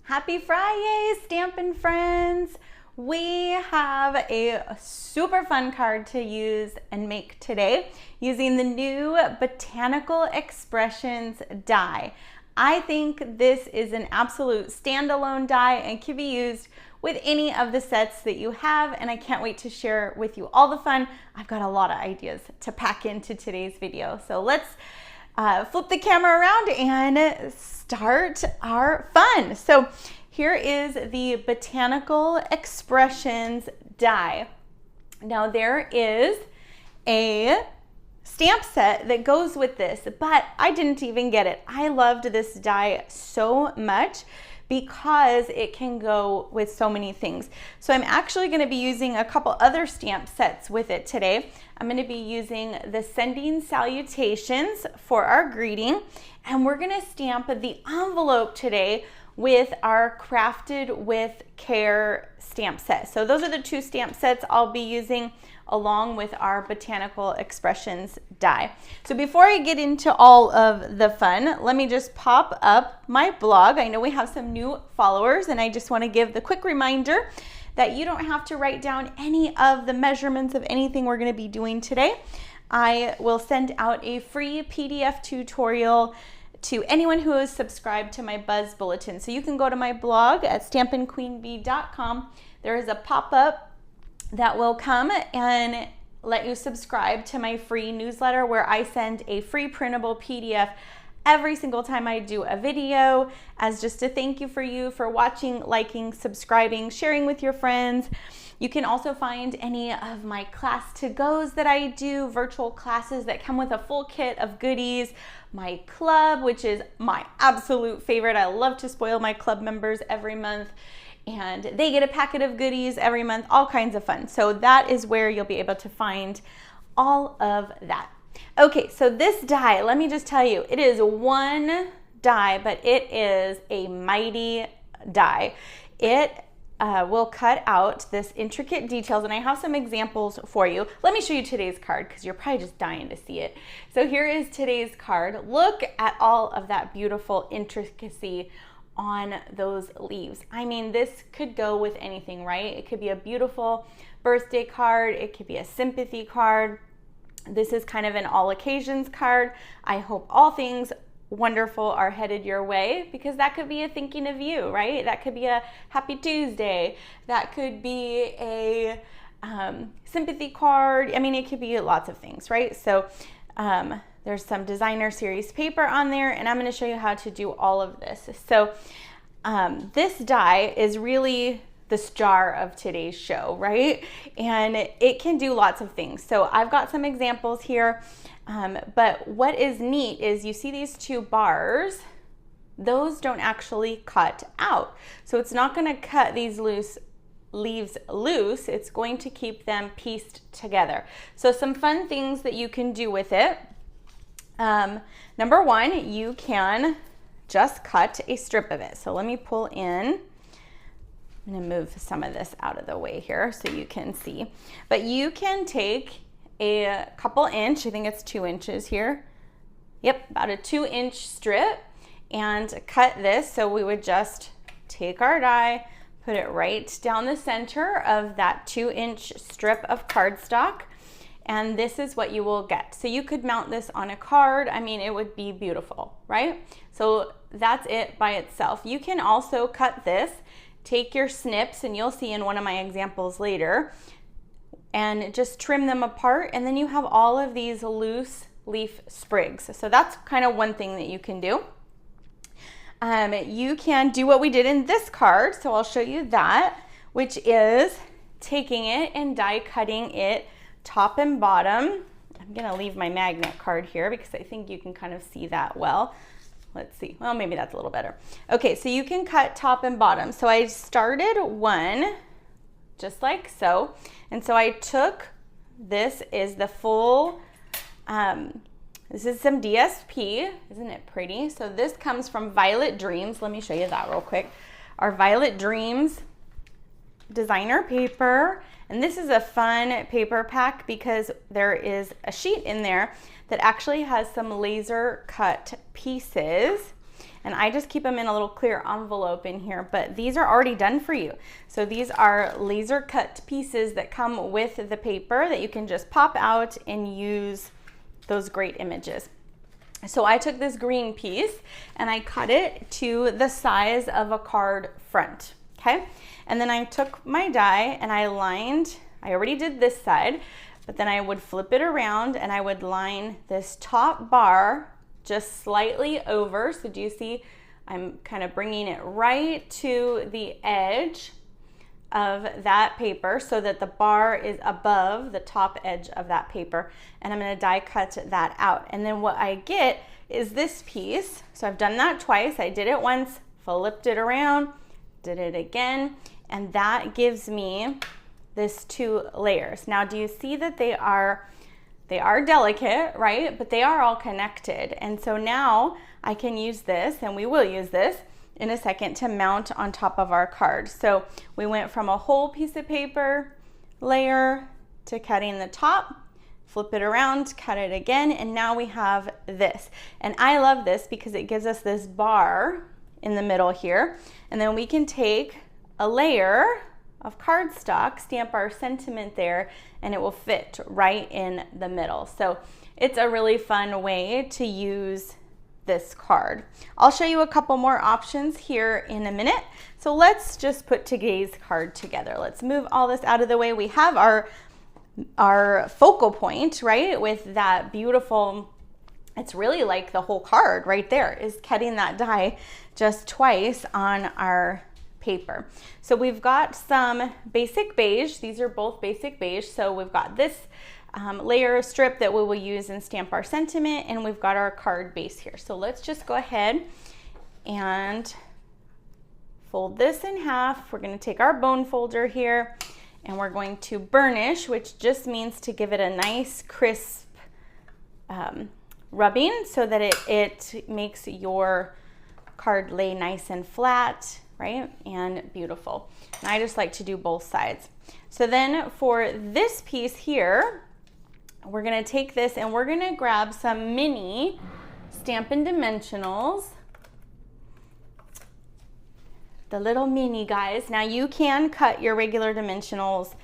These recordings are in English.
Happy Fri-YAY, Stampin' Friends! We have a super fun card to use and make today using the new Botanical Expressions die. I think this is an absolute standalone die and can be used with any of the sets that you have, and I can't wait to share with you all the fun. I've got a lot of ideas to pack into today's video. So let's flip the camera around and start our fun. So here is the Botanical Expressions die. Now there is a stamp set that goes with this, but I didn't even get it. I loved this die so much because it can go with so many things. So I'm actually going to be using a couple other stamp sets with it today. I'm going to be using the Sending Salutations for our greeting, and we're going to stamp the envelope today with our Crafted with Care stamp set. So those are the two stamp sets I'll be using along with our Botanical Expressions die. So before I get into all of the fun, let me just pop up my blog. I know we have some new followers, and I just want to give the quick reminder that you don't have to write down any of the measurements of anything we're going to be doing today. I will send out a free PDF tutorial to anyone who is subscribed to my Buzz Bulletin. So you can go to my blog at stampinqueenbee.com. There is a pop-up that will come and let you subscribe to my free newsletter where I send a free printable PDF every single time I do a video as just a thank you for watching, liking, subscribing, sharing with your friends. You can also find any of my class to-goes that I do, virtual classes that come with a full kit of goodies, my club, which is my absolute favorite. I love to spoil my club members every month, and they get a packet of goodies every month, all kinds of fun. So that is where you'll be able to find all of that. Okay, so this die, let me just tell you, it is one die, but it is a mighty die. It will cut out this intricate details, and I have some examples for you. Let me show you today's card because you're probably just dying to see it. So here is today's card. Look at all of that beautiful intricacy on those leaves. I mean, this could go with anything, right? It could be a beautiful birthday card. It could be a sympathy card. This is kind of an all occasions card. I hope all things wonderful are headed your way, because that could be a thinking of you, right? That could be a happy Tuesday. That could be a sympathy card. I mean, it could be lots of things, right? So there's some designer series paper on there, and I'm going to show you how to do all of this. So this die is really the star of today's show, right? And it can do lots of things. So I've got some examples here, but what is neat is you see these two bars, those don't actually cut out. So it's not going to cut these leaves loose, it's going to keep them pieced together. So some fun things that you can do with it. Number one, you can just cut a strip of it. So let me pull in. I'm going to move some of this out of the way here so you can see. But you can take a couple inch, I think it's 2 inches here. Yep, about a 2-inch strip, and cut this. So we would just take our die, put it right down the center of that 2-inch strip of cardstock, and this is what you will get. So you could mount this on a card. I mean, it would be beautiful, right? So that's it by itself. You can also cut this, take your snips, and you'll see in one of my examples later, and just trim them apart, and then you have all of these loose leaf sprigs. So that's kind of one thing that you can do. You can do what we did in this card, so I'll show you that, which is taking it and die cutting it top and bottom. I'm gonna leave my magnet card here because I think you can kind of see that well. Let's see, well, maybe that's a little better. Okay, so you can cut top and bottom. So I started one just like so. And so I took, this is the full, this is some DSP, isn't it pretty? So this comes from Violet Dreams. Let me show you that real quick. Our Violet Dreams designer paper. And this is a fun paper pack because there is a sheet in there that actually has some laser cut pieces. and I just keep them in a little clear envelope in here, but these are already done for you. So these are laser cut pieces that come with the paper that you can just pop out and use those great images. So I took this green piece and I cut it to the size of a card front, okay? And then I took my die and I lined, I already did this side, but then I would flip it around and I would line this top bar just slightly over. So do you see, I'm kind of bringing it right to the edge of that paper so that the bar is above the top edge of that paper, and I'm going to die cut that out. And then what I get is this piece. So I've done that twice. I did it once, flipped it around, did it again, and that gives me this 2 layers. Now do you see that they are delicate, right? But they are all connected. And so now I can use this, and we will use this in a second, to mount on top of our card. So we went from a whole piece of paper layer to cutting the top, flip it around, cut it again, and now we have this. And I love this because it gives us this bar in the middle here, and then we can take a layer of cardstock, stamp our sentiment there, and it will fit right in the middle. So it's a really fun way to use this card. I'll show you a couple more options here in a minute. So let's just put today's card together. Let's move all this out of the way. We have our focal point, right? With that beautiful, it's really like the whole card right there is cutting that die just twice on our paper. So we've got some basic beige. These are both basic beige. So we've got this layer strip that we will use and stamp our sentiment, and we've got our card base here. So let's just go ahead and fold this in half. We're going to take our bone folder here and we're going to burnish, which just means to give it a nice crisp rubbing so that it makes your card lay nice and flat, right, and beautiful. And I just like to do both sides. So then for this piece here, we're going to take this and we're going to grab some mini Stampin' Dimensionals, the little mini guys. Now you can cut your regular dimensionals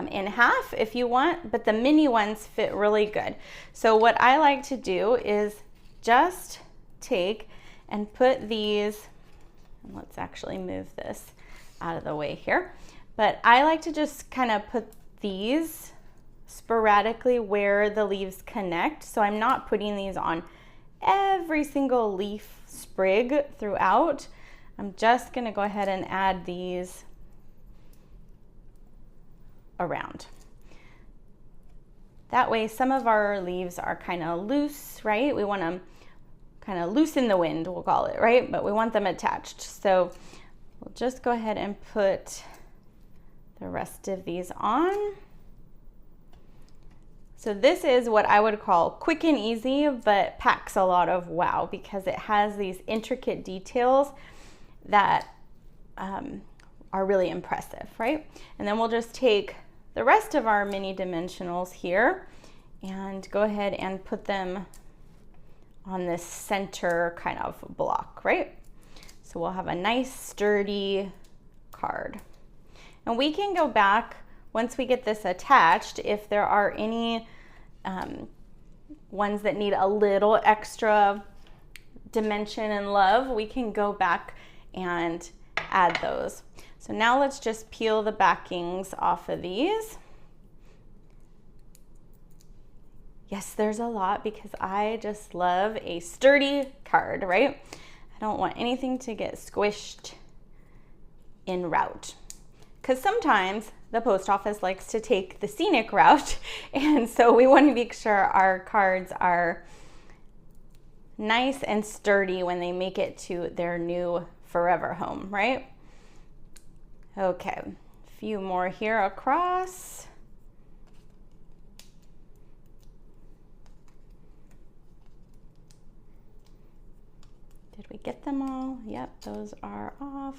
in half if you want, but the mini ones fit really good. So what I like to do is just take and put these, let's actually move this out of the way here, but I like to just kind of put these sporadically where the leaves connect. So I'm not putting these on every single leaf sprig throughout. I'm just going to go ahead and add these around. That way some of our leaves are kind of loose, right? We want them kind of loose in the wind, we'll call it, right? But we want them attached. So we'll just go ahead and put the rest of these on. So this is what I would call quick and easy, but packs a lot of wow because it has these intricate details that are really impressive, right? And then we'll just take the rest of our mini dimensionals here and go ahead and put them on this center kind of block, right? So we'll have a nice sturdy card. And we can go back once we get this attached. If there are any ones that need a little extra dimension and love, we can go back and add those. So now let's just peel the backings off of these. Yes, there's a lot because I just love a sturdy card, right? I don't want anything to get squished en route. Because sometimes the post office likes to take the scenic route, and so we want to make sure our cards are nice and sturdy when they make it to their new forever home, right? Okay, a few more here across. Did we get them all? Yep, those are off.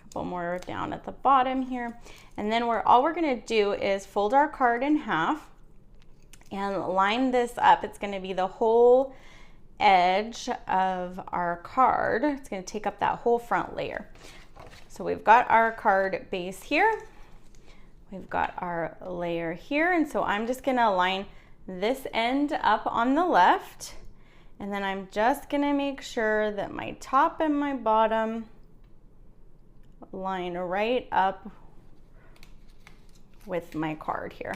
Couple more down at the bottom here, and then all we're going to do is fold our card in half and line this up. It's going to be the whole edge of our card. It's going to take up that whole front layer. So we've got our card base here. We've got our layer here. And so I'm just going to line this end up on the left. And then I'm just going to make sure that my top and my bottom line right up with my card here.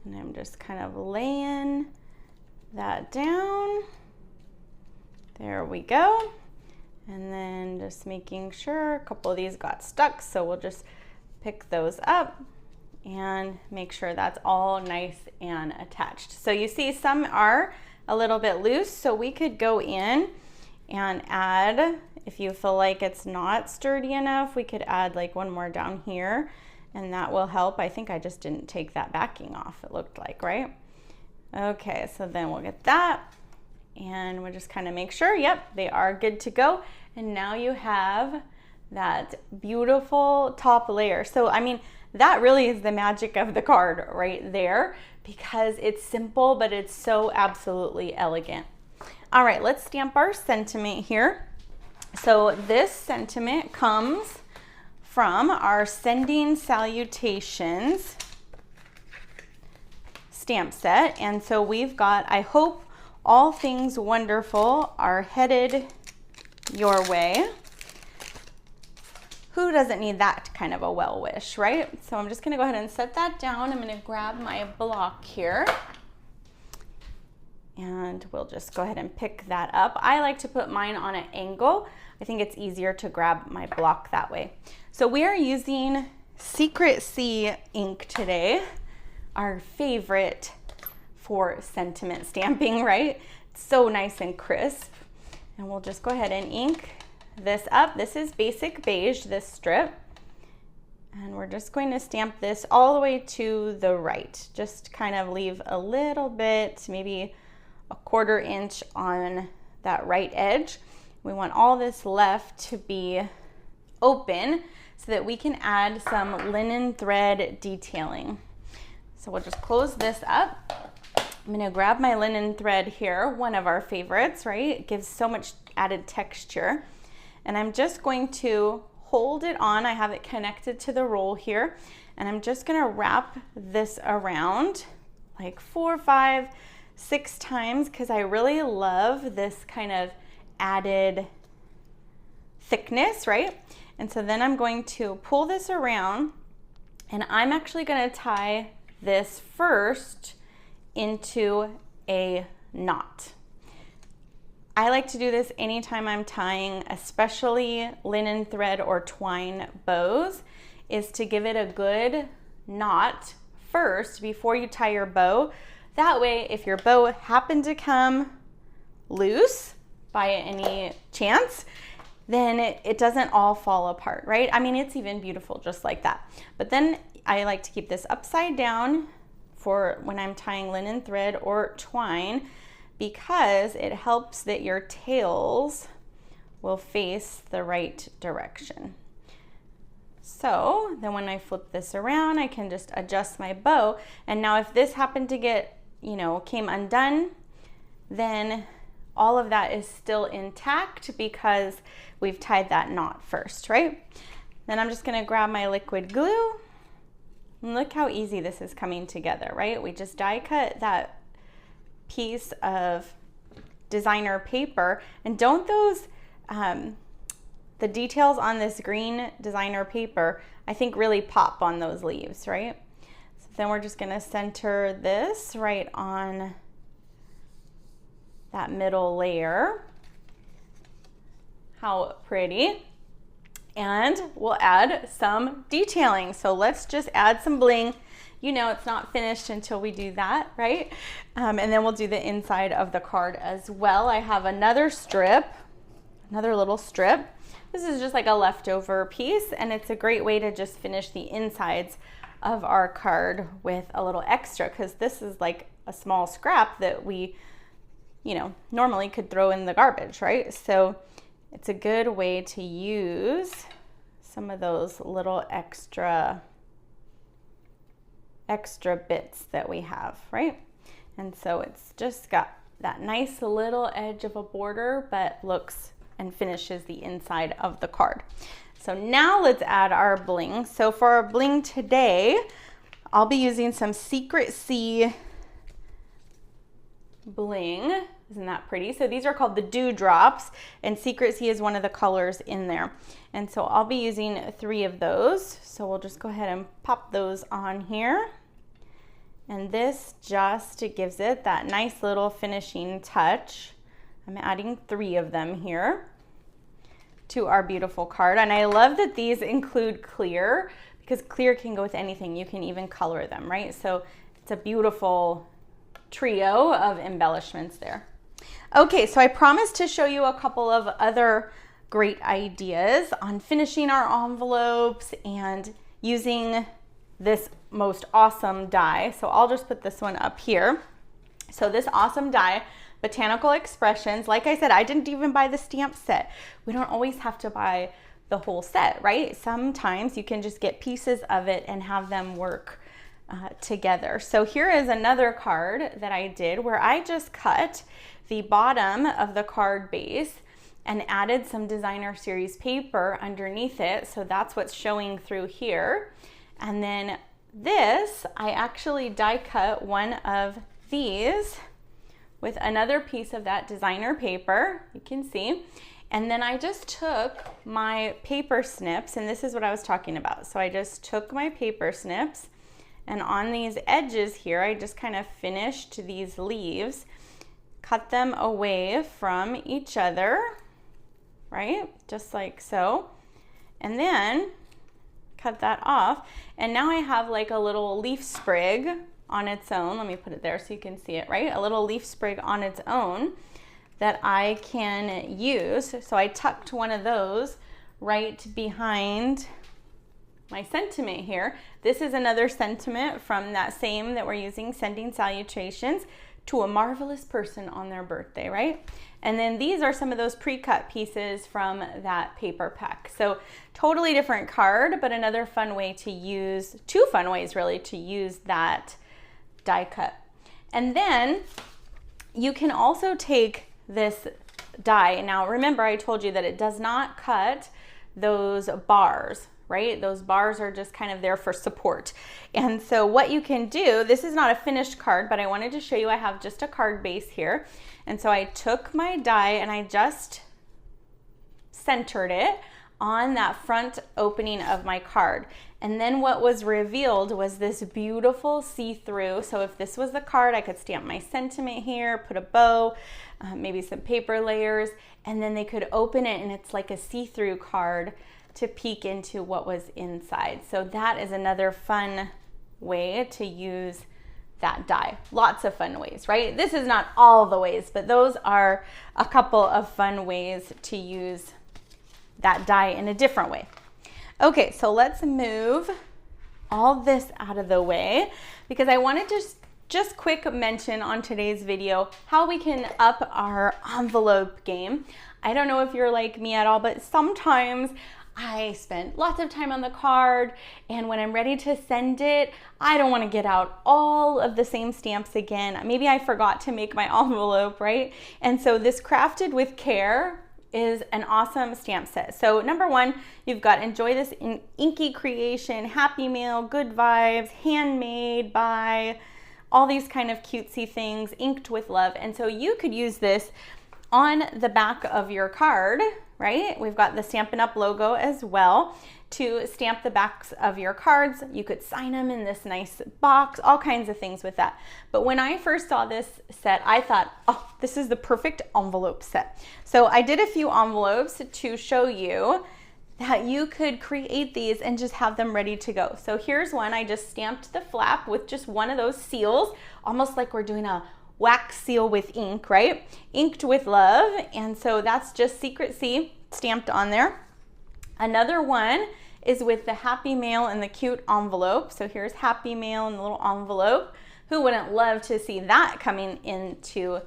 And I'm just kind of laying that down. There we go. And then just making sure a couple of these got stuck, so we'll just pick those up and make sure that's all nice and attached. So you see some are a little bit loose, so we could go in and add, if you feel like it's not sturdy enough, we could add like one more down here, and that will help. I think I just didn't take that backing off, it looked like, right? Okay, so then we'll get that, and we'll just kind of make sure, yep, they are good to go. And now you have that beautiful top layer. So, I mean, that really is the magic of the card right there, because it's simple, but it's so absolutely elegant. All right, let's stamp our sentiment here. So this sentiment comes from our Sending Salutations stamp set. And so we've got, I hope all things wonderful are headed your way. Who doesn't need that kind of a well wish, right? So I'm just gonna go ahead and set that down. I'm gonna grab my block here, and we'll just go ahead and pick that up. I like to put mine on an angle. I think it's easier to grab my block that way. So we are using Secret Sea ink today, our favorite for sentiment stamping, right? It's so nice and crisp. And we'll just go ahead and ink this up. This is basic beige, this strip. And we're just going to stamp this all the way to the right. Just kind of leave a little bit, maybe a 1/4 inch on that right edge. We want all this left to be open so that we can add some linen thread detailing. So we'll just close this up. I'm gonna grab my linen thread here, one of our favorites, right? It gives so much added texture. And I'm just going to hold it on. I have it connected to the roll here. And I'm just gonna wrap this around like 4, 5, 6 times, because I really love this kind of added thickness, right? And so then I'm going to pull this around, and I'm actually gonna tie this first into a knot. I like to do this anytime I'm tying, especially linen thread or twine bows, is to give it a good knot first before you tie your bow. That way, if your bow happened to come loose by any chance, then it doesn't all fall apart, right? I mean, it's even beautiful just like that. But then I like to keep this upside down for when I'm tying linen thread or twine, because it helps that your tails will face the right direction. So then when I flip this around, I can just adjust my bow. And now if this happened to get, came undone, then all of that is still intact because we've tied that knot first, right? Then I'm just gonna grab my liquid glue. And look how easy this is coming together, right? We just die cut that piece of designer paper, and don't those, the details on this green designer paper, I think really pop on those leaves, right? So then we're just gonna center this right on that middle layer. How pretty. And we'll add some detailing. So let's just add some bling. It's not finished until we do that, right? And then we'll do the inside of the card as well. I have another strip, another little strip. This is just like a leftover piece, and it's a great way to just finish the insides of our card with a little extra, because this is like a small scrap that we, normally could throw in the garbage, right? So it's a good way to use some of those little extra bits that we have, right? And so it's just got that nice little edge of a border, but looks and finishes the inside of the card. So now let's add our bling. So for our bling today, I'll be using some Secret Sea bling. Isn't that pretty? So these are called the dewdrops, and Secret Sea is one of the colors in there. And so I'll be using 3 of those. So we'll just go ahead and pop those on here. And this just gives it that nice little finishing touch. I'm adding 3 of them here to our beautiful card. And I love that these include clear, because clear can go with anything. You can even color them, right? So it's a beautiful trio of embellishments there. Okay, so I promised to show you a couple of other great ideas on finishing our envelopes and using this most awesome die. So I'll just put this one up here. So this awesome die, Botanical Expressions, like I said, I didn't even buy the stamp set. We don't always have to buy the whole set, right? Sometimes you can just get pieces of it and have them work together. So here is another card that I did where I just cut the bottom of the card base and added some designer series paper underneath it. So that's what's showing through here. And then this, I actually die cut one of these with another piece of that designer paper, you can see. And then I just took my paper snips, and this is what I was talking about. So I just took my paper snips, and on these edges here, I just kind of finished these leaves, cut them away from each other, right? Just like so. And then cut that off. And now I have like a little leaf sprig on its own. Let me put it there so you can see it, right? A little leaf sprig on its own that I can use. So I tucked one of those right behind my sentiment here. This is another sentiment from that same that we're using, sending salutations to a marvelous person on their birthday, right? And then these are some of those pre-cut pieces from that paper pack. So totally different card, but another fun way to use, 2 fun ways really to use that die cut. And then you can also take this die. Now remember, I told you that it does not cut those bars, right? Those bars are just kind of there for support. And so what you can do, this is not a finished card, but I wanted to show you I have just a card base here. And so I took my die and I just centered it on that front opening of my card. And then what was revealed was this beautiful see-through. So if this was the card, I could stamp my sentiment here, put a bow, maybe some paper layers, and then they could open it and it's like a see-through card to peek into what was inside. So that is another fun way to use that die. Lots of fun ways, right? This is not all the ways, but those are a couple of fun ways to use that die in a different way. Okay, so let's move all this out of the way because I wanted to just quick mention on today's video how we can up our envelope game. I don't know if you're like me at all, but sometimes I spend lots of time on the card, and when I'm ready to send it, I don't want to get out all of the same stamps again. Maybe I forgot to make my envelope, right? And so this Crafted with Care is an awesome stamp set. So number 1, you've got Enjoy This Inky Creation, Happy Mail, Good Vibes, Handmade by, all these kind of cutesy things, Inked with Love. And so you could use this on the back of your card, right? We've got the Stampin' Up! Logo as well to stamp the backs of your cards. You could sign them in this nice box, all kinds of things with that. But when I first saw this set, I thought, oh, this is the perfect envelope set. So I did a few envelopes to show you that you could create these and just have them ready to go. So here's one. I just stamped the flap with just one of those seals, almost like we're doing a wax seal with ink, right? Inked with Love. And so that's just Secret Sea stamped on there. Another one is with the Happy Mail and the cute envelope. So here's Happy Mail and the little envelope. Who wouldn't love to see that coming into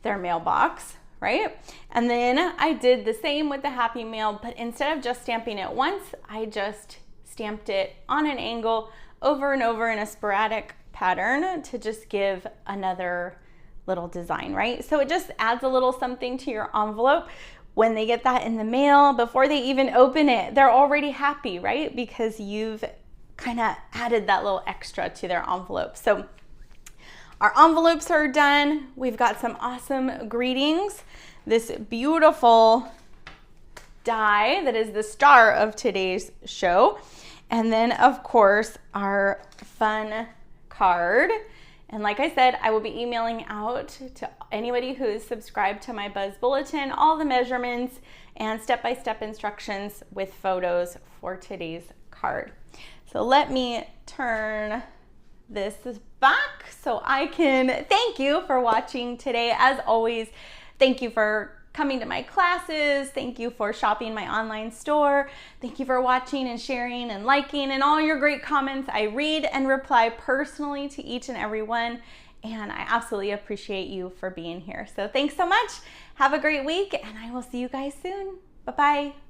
their mailbox, right? And then I did the same with the Happy Mail, but instead of just stamping it once, I just stamped it on an angle over and over in a sporadic pattern to just give another little design, right? So it just adds a little something to your envelope. When they get that in the mail, before they even open it, they're already happy, right? Because you've kind of added that little extra to their envelope. So our envelopes are done. We've got some awesome greetings. This beautiful die that is the star of today's show. And then, of course, our fun card. And like I said, I will be emailing out to anybody who is subscribed to my Buzz Bulletin all the measurements and step-by-step instructions with photos for today's card. So let me turn this back so I can thank you for watching today. As always, thank you for coming to my classes. Thank you for shopping my online store. Thank you for watching and sharing and liking and all your great comments. I read and reply personally to each and every one, and I absolutely appreciate you for being here. So thanks so much. Have a great week, and I will see you guys soon. Bye-bye.